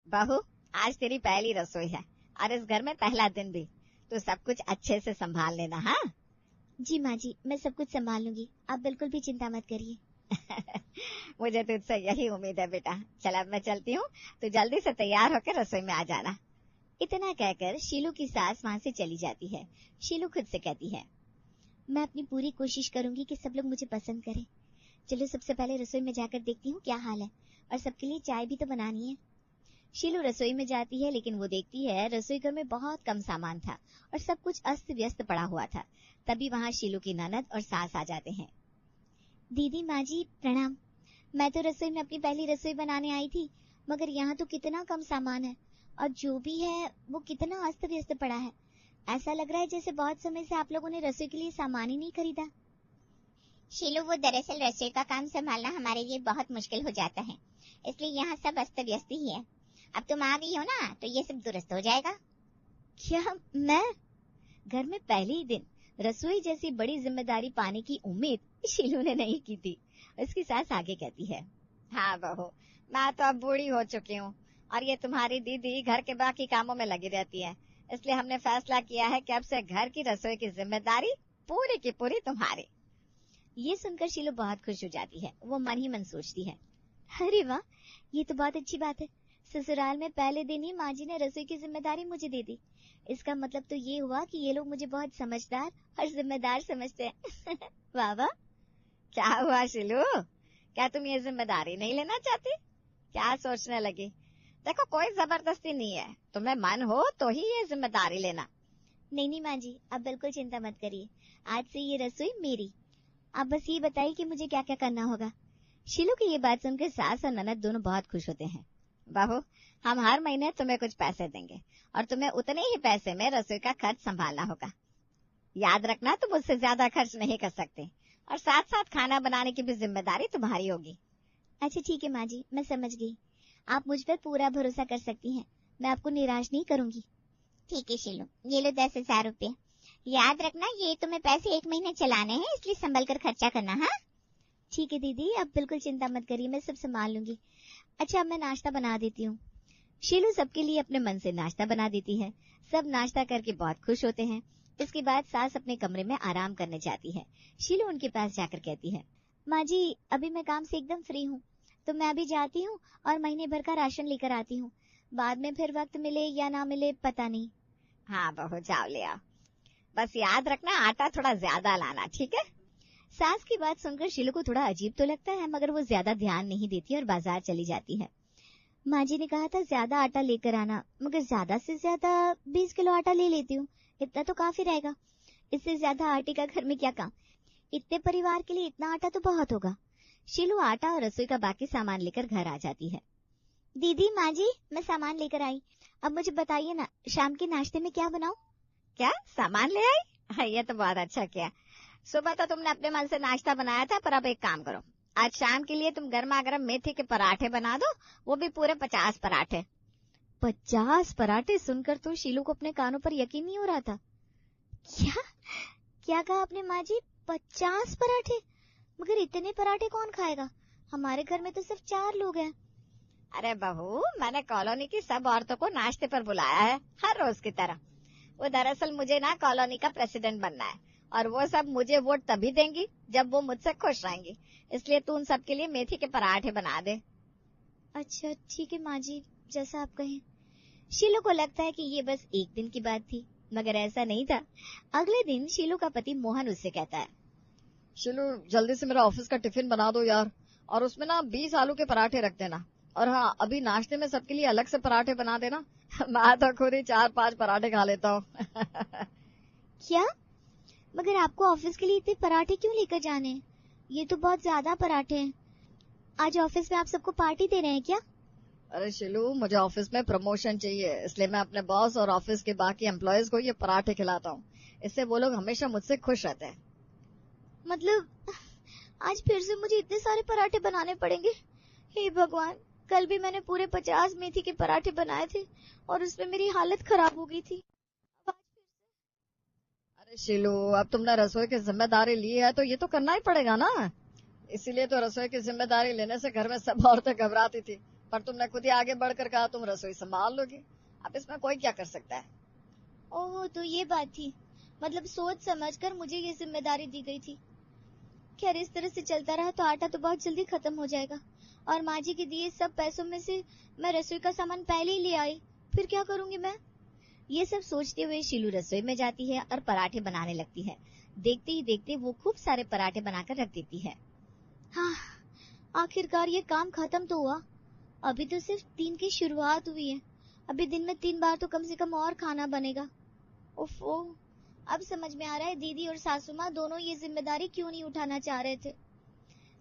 बहू, आज तेरी पहली रसोई है और इस घर में पहला दिन भी, तो सब कुछ अच्छे से संभाल लेना। हाँ जी माँ जी, मैं सब कुछ संभाल लूंगी, आप बिल्कुल भी चिंता मत करिए। मुझे तुझसे यही उम्मीद है बेटा। चल अब मैं चलती हूँ, तो जल्दी से तैयार होकर रसोई में आ जाना। इतना कहकर शीलू की सास वहाँ से चली जाती है। शीलू खुद से कहती है, मैं अपनी पूरी कोशिश करूंगी कि सब लोग मुझे पसंद करें। चलो सबसे पहले रसोई में जाकर देखती हूँ क्या हाल है, और सबके लिए चाय भी तो बनानी है। शीलू रसोई में जाती है, लेकिन वो देखती है रसोई घर में बहुत कम सामान था और सब कुछ अस्त व्यस्त पड़ा हुआ था। तभी वहाँ शीलू की ननद और सास आ जाते हैं। दीदी, माँ जी, प्रणाम। मैं तो रसोई में अपनी पहली रसोई बनाने आई थी, मगर यहाँ तो कितना कम सामान है, और जो भी है वो कितना अस्त व्यस्त पड़ा है। ऐसा लग रहा है जैसे बहुत समय से आप लोगों ने रसोई के लिए सामान ही नहीं खरीदा। शीलू, वो दरअसल रसोई का काम संभालना हमारे लिए बहुत मुश्किल हो जाता है, इसलिए यहाँ सब अस्त व्यस्त ही है। अब तुम आ गई हो ना, तो ये सब दुरुस्त हो जाएगा। क्या मैं? घर में पहले ही दिन रसोई जैसी बड़ी जिम्मेदारी पाने की उम्मीद शीलू ने नहीं की थी। उसकी सास आगे कहती है, हाँ बहू, मैं तो अब बूढ़ी हो चुकी हूँ और ये तुम्हारी दीदी घर के बाकी कामों में लगी रहती है, इसलिए हमने फैसला किया है कि अब से घर की रसोई की जिम्मेदारी पूरी की पूरी तुम्हारी। ये सुनकर शीलू बहुत खुश हो जाती है। वो मन ही मन सोचती है, अरे वाह, ये तो बहुत अच्छी बात है। ससुराल में पहले दिन ही माँ जी ने रसोई की जिम्मेदारी मुझे दे दी। इसका मतलब तो ये हुआ कि ये लोग मुझे बहुत समझदार और जिम्मेदार समझते हैं। वाह वाह। क्या हुआ शीलू, क्या तुम ये जिम्मेदारी नहीं लेना चाहती? क्या सोचने लगी? देखो, कोई जबरदस्ती नहीं है, तुम्हें मन हो तो ही ये जिम्मेदारी लेना। नहीं नहीं माँ जी, आप बिल्कुल चिंता मत करिए, आज से ये रसोई मेरी। आप बस ये बताइए कि मुझे क्या क्या करना होगा। शीलू की ये बात सुनकर सास और ननद दोनों बहुत खुश होते हैं। बहू, हम हर महीने तुम्हें कुछ पैसे देंगे और तुम्हें उतने ही पैसे में रसोई का खर्च संभालना होगा। याद रखना, तुम मुझसे ज्यादा खर्च नहीं कर सकते, और साथ साथ खाना बनाने की भी जिम्मेदारी तुम्हारी होगी। अच्छा ठीक है माँ जी, मैं समझ गई। आप मुझ पर पूरा भरोसा कर सकती हैं, मैं आपको निराश नहीं करूंगी। ठीक है शीलू, ये लो 10,000 रुपए। याद रखना, ये तुम्हें पैसे 1 महीने चलाने हैं, इसलिए संभल कर खर्चा करना। हाँ ठीक है दीदी, आप बिल्कुल चिंता मत करिए, मैं सब संभाल लूंगी। अच्छा, अब मैं नाश्ता बना देती हूँ। शीलू सबके लिए अपने मन से नाश्ता बना देती है। सब नाश्ता करके बहुत खुश होते हैं। इसके बाद सास अपने कमरे में आराम करने जाती है। शीलू उनके पास जाकर कहती है, माँ जी, अभी मैं काम से एकदम फ्री हूँ, तो मैं अभी जाती हूँ और महीने भर का राशन लेकर आती हूँ। बाद में फिर वक्त मिले या ना मिले पता नहीं। हाँ बहू, जाओ ले आओ, बस याद रखना आटा थोड़ा ज्यादा लाना, ठीक है? सास की बात सुनकर शीलू को थोड़ा अजीब तो लगता है, मगर वो ज्यादा ध्यान नहीं देती और बाजार चली जाती है। माँ जी ने कहा था ज्यादा आटा लेकर आना, मगर ज्यादा से ज्यादा 20 किलो आटा ले लेती हूँ, इतना तो काफी रहेगा। इससे ज्यादा आटे का घर में क्या काम, इतने परिवार के लिए इतना आटा तो बहुत होगा। शीलू आटा और रसोई का बाकी सामान लेकर घर आ जाती है। दीदी, माँ जी, मैं सामान लेकर आई, अब मुझे बताइए ना, शाम के नाश्ते में क्या बनाऊं? क्या सामान ले आई? हाँ, ये तो बहुत अच्छा किया। सुबह तो तुमने अपने मन से नाश्ता बनाया था, पर अब एक काम करो, आज शाम के लिए तुम गर्मा गर्म मेथी के पराठे बना दो, वो भी पूरे 50 पराठे। 50 पराठे सुनकर तो शीलू को अपने कानों पर यकीन नहीं हो रहा था। क्या क्या कहा आपने माँ जी, 50 पराठे? मगर इतने पराठे कौन खाएगा, हमारे घर में तो सिर्फ 4 लोग हैं। अरे बहू, मैंने कॉलोनी की सब औरतों को नाश्ते पर बुलाया है, हर रोज की तरह। वो दरअसल मुझे ना कॉलोनी का प्रेसिडेंट बनना है, और वो सब मुझे वोट तभी देंगी जब वो मुझसे खुश रहेंगी, इसलिए तू उन सबके लिए मेथी के पराठे बना दे। अच्छा ठीक है माँ जी, जैसा आप कहें। शीलू को लगता है कि ये बस एक दिन की बात थी, मगर ऐसा नहीं था। अगले दिन शीलू का पति मोहन उससे कहता है, शीलू, जल्दी से मेरा ऑफिस का टिफिन बना दो यार, और उसमें ना 20 आलू के पराठे रख देना। और हाँ, अभी नाश्ते में सबके लिए अलग से पराठे बना देना। मैं तो खुद ही 4-5 पराठे खा लेता हूँ। क्या? मगर आपको ऑफिस के लिए इतने पराठे क्यों लेकर जाने हैं? ये तो बहुत ज्यादा पराठे हैं। आज ऑफिस में आप सबको पार्टी दे रहे हैं क्या? अरे शीलू, मुझे ऑफिस में प्रमोशन चाहिए, इसलिए मैं अपने बॉस और ऑफिस के बाकी एम्प्लॉयज को ये पराठे खिलाता हूँ। इससे वो लोग हमेशा मुझसे खुश रहते हैं। मतलब आज फिर से मुझे इतने सारे पराठे बनाने पड़ेंगे? हे भगवान, कल भी मैंने पूरे 50 मेथी के पराठे बनाए थे और उसमें मेरी हालत खराब हो गई थी। अरे शीलू, अब तुमने रसोई की जिम्मेदारी ली है तो ये तो करना ही पड़ेगा ना। इसीलिए तो रसोई की जिम्मेदारी लेने से घर में सब औरतें घबराती थी, पर तुमने खुद ही आगे बढ़कर कहा तुम रसोई संभाल लोगी। अब इसमें कोई क्या कर सकता है। ओह, तो ये बात थी। मतलब सोच समझकर मुझे ये जिम्मेदारी दी गई थी। खैर, इस तरह से चलता रहा तो आटा तो बहुत जल्दी खत्म हो जाएगा, और माँ जी के दिए सब पैसों में से मैं रसोई का सामान पहले ही ले आई। फिर क्या करूंगी मैं? ये सब सोचते हुए शीलू रसोई में जाती है और पराठे बनाने लगती है। देखते ही देखते वो खूब सारे पराठे बनाकर रख देती है। हाँ, आखिरकार ये काम खत्म तो हुआ। अभी तो सिर्फ 3 की शुरुआत हुई है। अभी दिन में 3 बार तो कम से कम और खाना बनेगा। ओफो, अब समझ में आ रहा है दीदी और सासू माँ दोनों ये जिम्मेदारी क्यों नहीं उठाना चाह रहे थे।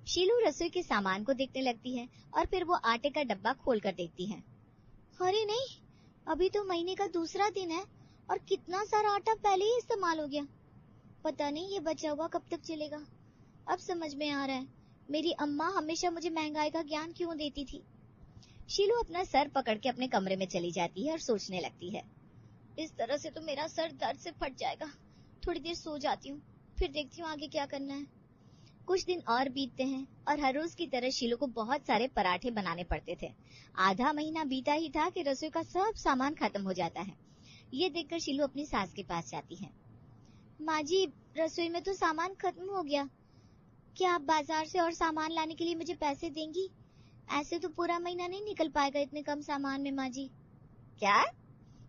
शीलू रसोई के सामान को देखने लगती है और फिर वो आटे का डब्बा खोल कर देखती है। अरे नहीं, अभी तो महीने का दूसरा दिन है और कितना सारा आटा पहले ही इस्तेमाल हो गया। पता नहीं ये बचा हुआ कब तक चलेगा। अब समझ में आ रहा है मेरी अम्मा हमेशा मुझे महंगाई का ज्ञान क्यों देती थी। शीलू अपना सर पकड़ के अपने कमरे में चली जाती है और सोचने लगती है। इस तरह से तो मेरा सर दर्द से फट जाएगा। थोड़ी देर सो जाती हूँ, फिर देखती हूँ आगे क्या करना है। कुछ दिन और बीतते हैं और हर रोज की तरह शीलू को बहुत सारे पराठे बनाने पड़ते थे। आधा महीना बीता ही था कि रसोई का सब सामान खत्म हो जाता है। ये देखकर शीलू अपनी सास के पास जाती है। माँ जी, रसोई में तो सामान खत्म हो गया। क्या आप बाजार से और सामान लाने के लिए मुझे पैसे देंगी? ऐसे तो पूरा महीना नहीं निकल पाएगा इतने कम सामान में माँ जी। क्या?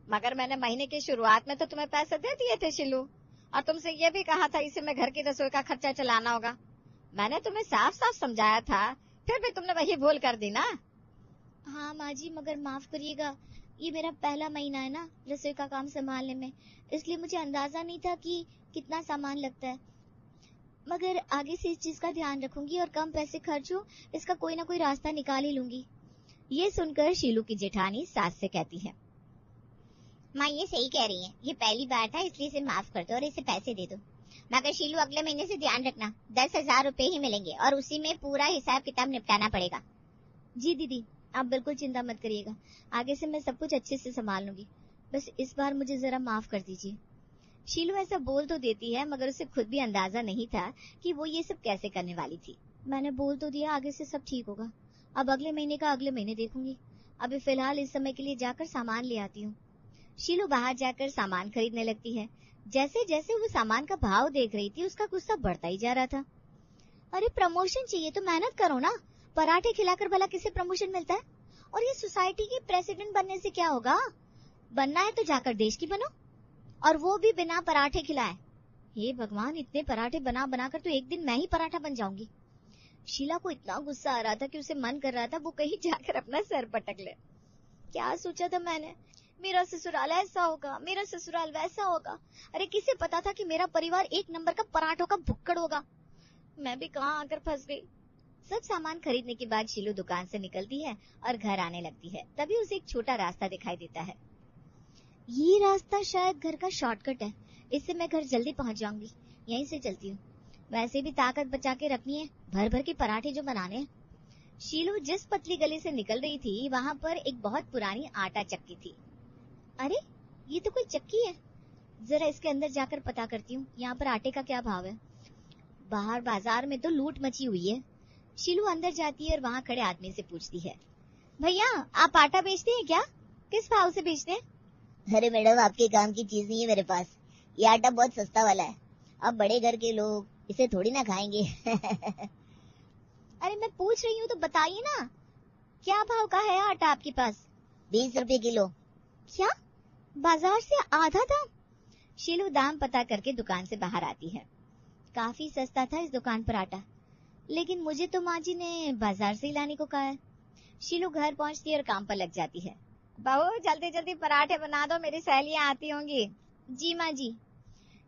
मगर मैंने महीने की शुरुआत में तो तुम्हें पैसे दे दिए थे शीलू, और तुमसे ये भी कहा था इसी में घर की रसोई का खर्चा चलाना होगा। मैंने तुम्हें साफ साफ समझाया था, फिर भी तुमने वही भूल कर दी ना। हाँ माँ जी, मगर माफ करिएगा, ये मेरा पहला महीना है ना रसोई का काम संभालने में, इसलिए मुझे अंदाजा नहीं था कि कितना सामान लगता है। मगर आगे से इस चीज का ध्यान रखूंगी और कम पैसे खर्च हो इसका कोई ना कोई रास्ता निकाल ही लूंगी। ये सुनकर शीलू की जेठानी सास से कहती है, माँ ये सही कह रही है, ये पहली बार था इसलिए इसे माफ कर दो और इसे पैसे दे दो। मगर शीलू अगले महीने से ध्यान रखना, 10,000 रुपए ही मिलेंगे और उसी में पूरा हिसाब किताब निपटाना पड़ेगा। जी दीदी, आप बिल्कुल चिंता मत करिएगा, आगे से मैं सब कुछ अच्छे से संभाल लूंगी। बस इस बार मुझे जरा माफ कर दीजिए। शीलू ऐसा बोल तो देती है, मगर उसे खुद भी अंदाजा नहीं था कि वो ये सब कैसे करने वाली थी। मैंने बोल तो दिया आगे से सब ठीक होगा। अब अगले महीने का अगले महीने देखूंगी। अभी फिलहाल इस समय के लिए जाकर सामान ले आती हूँ। शीलू बाहर जाकर सामान खरीदने लगती है। जैसे जैसे वो सामान का भाव देख रही थी उसका गुस्सा बढ़ता ही जा रहा था। अरे प्रमोशन चाहिए तो मेहनत करो ना, पराठे खिलाकर भला किसे प्रमोशन मिलता है? और ये सोसाइटी की प्रेसिडेंट बनने से क्या होगा? बनना है तो जाकर देश की बनो, और वो भी बिना पराठे खिलाए। हे भगवान, इतने पराठे बना बनाकर तो एक दिन मैं ही पराठा बन जाऊंगी। शीला को इतना गुस्सा आ रहा था कि उसे मन कर रहा था वो कहीं जाकर अपना सर पटक ले। क्या सोचा था मैंने, मेरा ससुराल ऐसा होगा, मेरा ससुराल वैसा होगा। अरे किसे पता था कि मेरा परिवार एक नंबर का पराठों का भुक्कड़ होगा। मैं भी कहाँ आकर फंस गई। सब सामान खरीदने के बाद शीलू दुकान से निकलती है और घर आने लगती है। तभी उसे एक छोटा रास्ता दिखाई देता है। ये रास्ता शायद घर का शॉर्टकट है, इससे मैं घर जल्दी पहुंच जाऊंगी। यहीं से चलती हूँ। वैसे भी ताकत बचा के रखनी है, भर भर के पराठे जो बनाने हैं। शीलू जिस पतली गली से निकल रही थी वहां पर एक बहुत पुरानी आटा चक्की थी। अरे ये तो कोई चक्की है, जरा इसके अंदर जाकर पता करती हूँ यहाँ पर आटे का क्या भाव है। बाहर बाजार में तो लूट मची हुई है। शीलू अंदर जाती है और वहां खड़े आदमी से पूछती है, भैया आप आटा बेचते हैं क्या? किस भाव से बेचते हैं? अरे मैडम, आपके काम की चीज नहीं है मेरे पास। ये आटा बहुत सस्ता वाला है, अब बड़े घर के लोग इसे थोड़ी ना खाएंगे। अरे मैं पूछ रही हूँ तो बताइए ना, क्या भाव का है आटा आपके पास? 20 रुपए किलो। क्या, बाजार से आधा दाम? शीलू दाम पता करके दुकान से बाहर आती है। काफी सस्ता था इस दुकान पर आटा, लेकिन मुझे तो माँ जी ने बाजार से ही लाने को कहा है। शीलू घर पहुंचती है और काम पर लग जाती है। बहू जल्दी जल्दी पराठे बना दो, मेरी सहेलियां आती होंगी। जी माँ जी।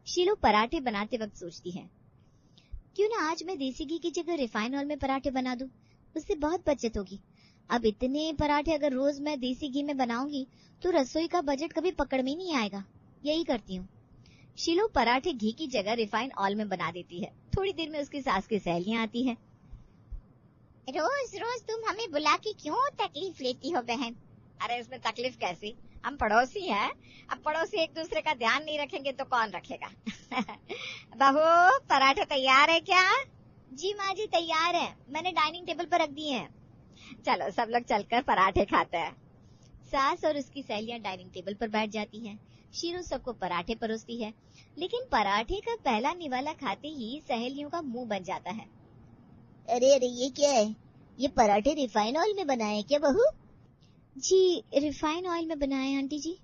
शीलू पराठे बनाते वक्त सोचती है, क्यों ना आज मैं देसी घी की जगह रिफाइंड ऑयल में पराठे बना दूं, उससे बहुत बचत होगी। अब इतने पराठे अगर रोज मैं देसी घी में बनाऊंगी तो रसोई का बजट कभी पकड़ में नहीं आएगा। यही करती हूँ। शीलू पराठे घी की जगह रिफाइंड ऑयल में बना देती है। थोड़ी देर में उसकी सास की सहेलियां आती हैं। रोज रोज तुम हमें बुला के क्यों तकलीफ लेती हो बहन? अरे इसमें तकलीफ कैसी, हम पड़ोसी हैं। अब पड़ोसी एक दूसरे का ध्यान नहीं रखेंगे तो कौन रखेगा। बहू पराठे तैयार है क्या? जी माँ जी तैयार है, मैंने डाइनिंग टेबल पर रख दिए हैं। चलो सब लोग चलकर पराठे खाते हैं। सास और उसकी सहेलियां डाइनिंग टेबल पर बैठ जाती हैं। शीरू सबको पराठे परोसती है, लेकिन पराठे का पहला निवाला खाते ही सहेलियों का मुंह बन जाता है। अरे अरे ये क्या है? ये पराठे रिफाइन ऑयल में बनाए हैं क्या बहू? जी, रिफाइन ऑयल में बनाए हैं आंटी जी।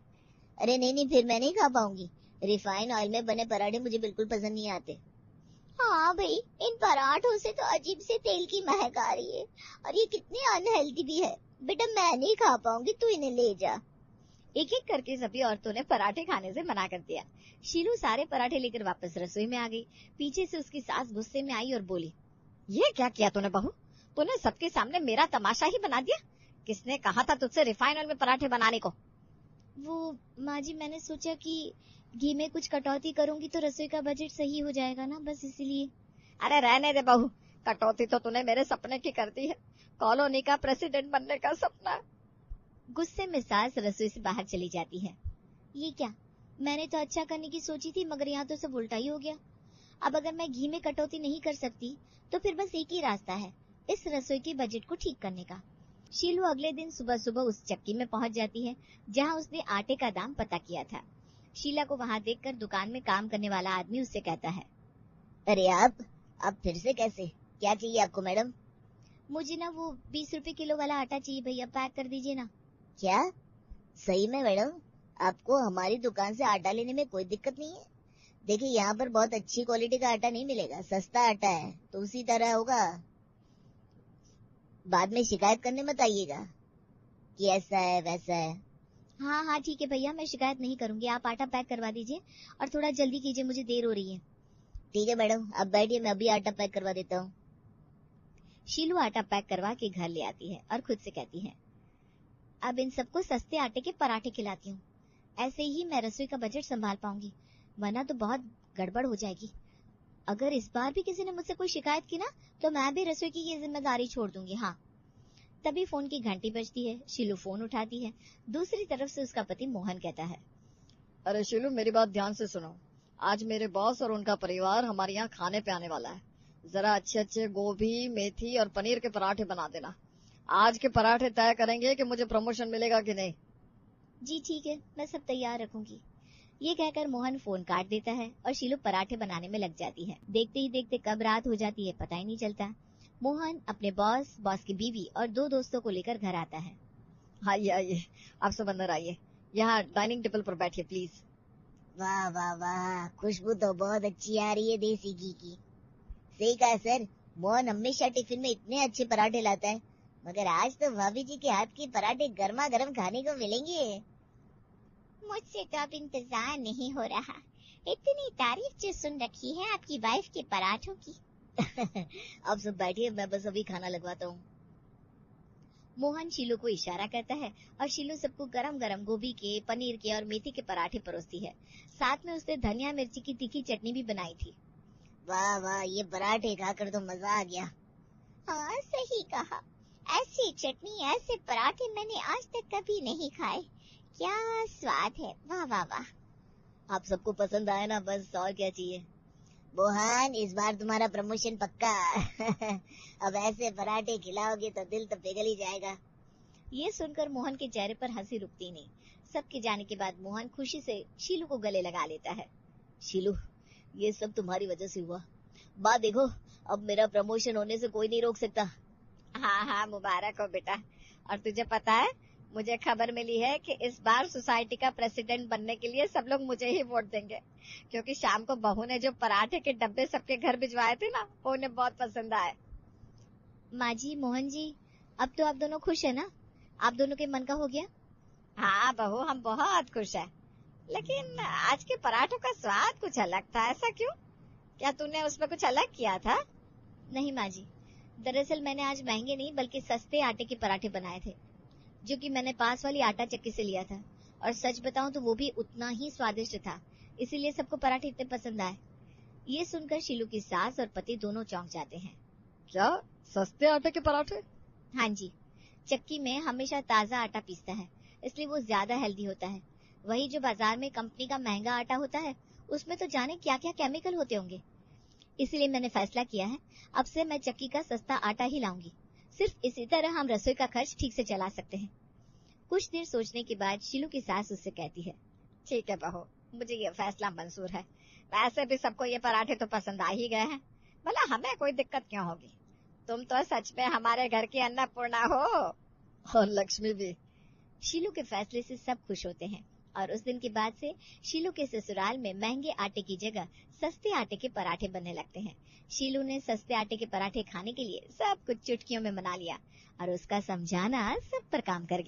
अरे नहीं नहीं, फिर मैं नहीं खा पाऊंगी। रिफाइन ऑयल में बने पराठे मुझे बिल्कुल पसंद नहीं आते। हाँ भाई, इन पराठों से तो अजीब से तेल की महक आ रही है और ये कितने अनहेल्दी भी है। बेटा मैं नहीं खा पाऊंगी, तू इन्हें ले जा। एक एक करके सभी औरतों ने पराठे खाने से मना कर दिया। शीलू सारे पराठे लेकर वापस रसोई में आ गई। पीछे से उसकी सास गुस्से में आई और बोली, ये क्या किया तूने बहू? तूने सबके सामने मेरा तमाशा ही बना दिया। किसने कहा था तुझसे रिफाइन ऑयल में पराठे बनाने को? वो माँ जी, मैंने सोचा कि घी में कुछ कटौती करूंगी तो रसोई का बजट सही हो जाएगा ना, बस इसीलिए। अरे रहने दे बहू, कटौती तो तूने मेरे सपने की कर दी है। कॉलोनी का प्रेसिडेंट बनने का सपना। गुस्से में सास रसोई से बाहर चली जाती है। ये क्या, मैंने तो अच्छा करने की सोची थी, मगर यहाँ तो सब उल्टा ही हो गया। अब अगर मैं घी में कटौती नहीं कर सकती तो फिर बस एक ही रास्ता है, इस रसोई के बजट को ठीक करने का। शीलू अगले दिन सुबह सुबह उस चक्की में पहुंच जाती है जहां उसने आटे का दाम पता किया था। शीला को वहां देखकर दुकान में काम करने वाला आदमी उससे कहता है, अरे आप फिर से कैसे? क्या चाहिए आपको मैडम? मुझे ना वो 20 रुपए किलो वाला आटा चाहिए भैया, पैक कर दीजिए ना। क्या सही में मैडम? आपको हमारी दुकान से आटा लेने में कोई दिक्कत नहीं है। देखिए यहाँ पर बहुत अच्छी क्वालिटी का आटा नहीं मिलेगा, सस्ता आटा है तो उसी तरह होगा। बाद में शिकायत करने मत आइएगा कि ऐसा है वैसा है। हाँ हाँ ठीक है भैया, मैं शिकायत नहीं करूंगी। आप आटा पैक करवा दीजिए और थोड़ा जल्दी कीजिए, मुझे देर हो रही है। ठीक है मैडम, आप बैठिए, मैं अभी आटा पैक करवा देता हूँ। शीलू आटा पैक करवा के घर ले आती है और खुद से कहती है, अब इन सबको सस्ते आटे के पराठे खिलाती हूँ, ऐसे ही मैं रसोई का बजट संभाल पाऊंगी, वरना तो बहुत गड़बड़ हो जाएगी। अगर इस बार भी किसी ने मुझसे कोई शिकायत की ना तो मैं भी रसोई की ये जिम्मेदारी छोड़ दूंगी। हाँ। तभी फोन की घंटी बजती है। शीलू फोन उठाती है। दूसरी तरफ से उसका पति मोहन कहता है, अरे शीलू, मेरी बात ध्यान से सुनो। आज मेरे बॉस और उनका परिवार हमारे यहाँ खाने पे आने वाला है। जरा अच्छे अच्छे गोभी, मेथी और पनीर के पराठे बना देना। आज के पराठे तय करेंगे कि मुझे प्रमोशन मिलेगा कि नहीं। जी ठीक है, मैं सब तैयार रखूंगी। ये कहकर मोहन फोन काट देता है और शीलू पराठे बनाने में लग जाती है। देखते ही देखते कब रात हो जाती है पता ही नहीं चलता। मोहन अपने बॉस, बॉस की बीवी और 2 दोस्तों को लेकर घर आता है। आइए आइए, आप सब अंदर आइए, यहाँ डाइनिंग टेबल पर बैठिए प्लीज। वाह वाह वाह, खुशबू तो बहुत अच्छी आ रही है देसी घी की। सही कहा सर, मोहन हमेशा टिफिन में इतने अच्छे पराठे लाता है, मगर आज तो भाभी जी के हाथ के पराठे गर्मा गर्म खाने को मिलेंगे। मुझसे तो अब इंतजार नहीं हो रहा। इतनी तारीफ जो सुन रखी है आपकी वाइफ के पराठों की। अब सब बैठिए, मैं बस अभी खाना लगवाता हूँ। मोहन शीलू को इशारा करता है और शीलू सबको गरम गरम गोभी के, पनीर के और मेथी के पराठे परोसती है। साथ में उसने धनिया मिर्ची की तीखी चटनी भी बनाई थी। वाह वाह, ये पराठे खाकर तो मजा आ गया। हाँ सही कहा, ऐसी चटनी, ऐसे पराठे मैंने आज तक कभी नहीं खाए। क्या स्वाद है, वाह वाह वाह। आप सबको पसंद आया ना, बस और क्या चाहिए। मोहन, इस बार तुम्हारा प्रमोशन पक्का। अब ऐसे पराठे खिलाओगे तो दिल तो पिघल ही जाएगा। ये सुनकर मोहन के चेहरे पर हंसी रुकती नहीं। सबके जाने के बाद मोहन खुशी से शीलू को गले लगा लेता है। शीलू, ये सब तुम्हारी वजह से हुआ। बात देखो, अब मेरा प्रमोशन होने से कोई नहीं रोक सकता। हाँ हाँ, मुबारक हो बेटा। और तुझे पता है, मुझे खबर मिली है कि इस बार सोसाइटी का प्रेसिडेंट बनने के लिए सब लोग मुझे ही वोट देंगे, क्योंकि शाम को बहू ने जो पराठे के डब्बे सबके घर भिजवाए थे ना, वो उन्हें बहुत पसंद आए। माँ जी, मोहन जी, अब तो आप दोनों खुश है ना? आप दोनों के मन का हो गया? हाँ बहू, हम बहुत खुश हैं। लेकिन आज के पराठों का स्वाद कुछ अलग था, ऐसा क्यों? क्या तूने उसमें कुछ अलग किया था? नहीं माँ जी, दरअसल मैंने आज महंगे नहीं बल्कि सस्ते आटे के पराठे बनाए थे, जो कि मैंने पास वाली आटा चक्की से लिया था। और सच बताऊं तो वो भी उतना ही स्वादिष्ट था, इसीलिए सबको पराठे इतने पसंद आए। ये सुनकर शीलू की सास और पति दोनों चौंक जाते हैं। क्या सस्ते आटे के पराठे? हाँ जी, चक्की में हमेशा ताजा आटा पीसता है, इसलिए वो ज्यादा हेल्दी होता है। वही जो बाजार में कंपनी का महंगा आटा होता है, उसमें तो जाने क्या क्या केमिकल होते होंगे। इसीलिए मैंने फैसला किया है, अब से मैं चक्की का सस्ता आटा ही लाऊंगी। सिर्फ इसी तरह हम रसोई का खर्च ठीक से चला सकते हैं। कुछ देर सोचने के बाद शीलू की सास उससे कहती है, ठीक है बहू, मुझे ये फैसला मंजूर है। वैसे भी सबको ये पराठे तो पसंद आ ही गए हैं, भला हमें कोई दिक्कत क्यों होगी। तुम तो सच में हमारे घर की अन्नपूर्णा हो। और लक्ष्मी भी। शीलू के फैसले से सब खुश होते हैं और उस दिन के बाद से शीलू के ससुराल में महंगे आटे की जगह सस्ते आटे के पराठे बनने लगते हैं। शीलू ने सस्ते आटे के पराठे खाने के लिए सब कुछ चुटकियों में मना लिया और उसका समझाना सब पर काम कर गया।